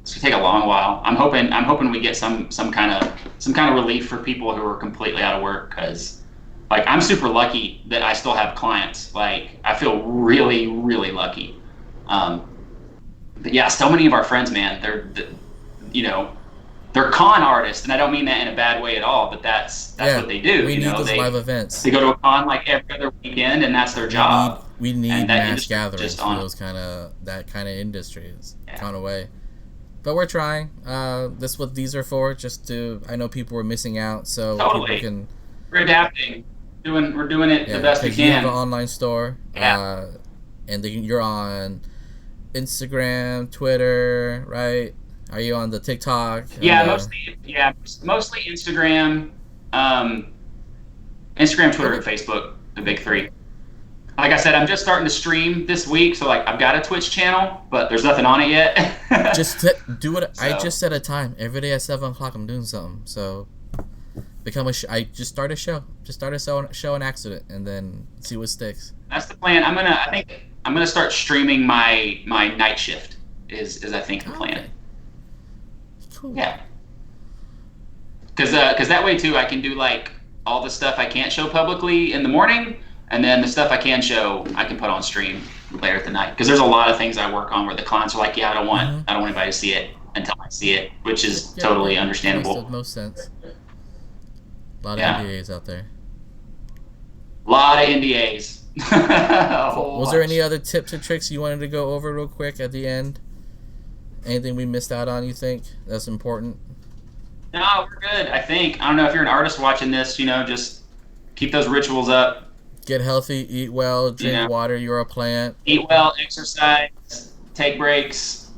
It's gonna take a long while. I'm hoping we get some kind of relief for people who are completely out of work, because like I'm super lucky that I still have clients. Like I feel really, really lucky. But yeah, so many of our friends, man, they're con artists, and I don't mean that in a bad way at all, but that's what they do. We need those live events. They go to a con like every other weekend, and that's their job. We need mass gatherings for that kind of industry. It's gone away. But we're trying. That's what these are for. I know people were missing out, so totally. We're adapting. We're doing it the best we can. You have an online store, and you're on Instagram, Twitter, right? Are you on the TikTok? Yeah, mostly Instagram, Twitter, and Facebook, the big three. Like I said, I'm just starting to stream this week, so like I've got a Twitch channel, but there's nothing on it yet. Just do it. So. I just set a time every day at 7:00. I'm doing something. So I just start a show. Just start a show an accident, and then see what sticks. That's the plan. I think I'm gonna start streaming my night shift. Is I think the plan. Okay. Cool. Yeah. Because that way too, I can do like all the stuff I can't show publicly in the morning, and then the stuff I can show, I can put on stream later at the night. Because there's a lot of things I work on where the clients are like, yeah, I don't want anybody to see it until I see it, which is totally understandable. Makes the most sense. A lot of NDAs out there. A lot of NDAs. Was there any other tips or tricks you wanted to go over real quick at the end? Anything we missed out on, you think, that's important? No, we're good, I think. I don't know if you're an artist watching this, just keep those rituals up. Get healthy, eat well, drink water, you're a plant. Eat well, exercise, take breaks.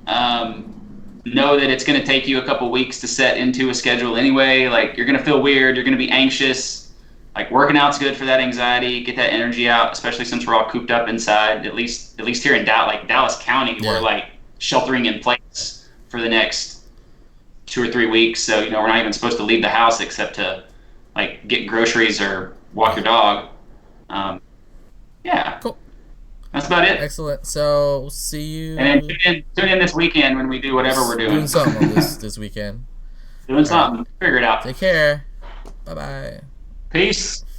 Know that it's going to take you a couple weeks to set into a schedule anyway. Like, you're going to feel weird, you're going to be anxious. Like, working out's good for that anxiety, get that energy out, especially since we're all cooped up inside, at least here in Dallas County, we're like sheltering in place for the next 2 or 3 weeks. So, we're not even supposed to leave the house except to like get groceries or walk your dog. Cool. That's about it. Excellent. So we'll see you. And then tune in this weekend when we do whatever we're doing. Doing something on this weekend. Doing something. Figure it out. Take care. Bye-bye. Peace.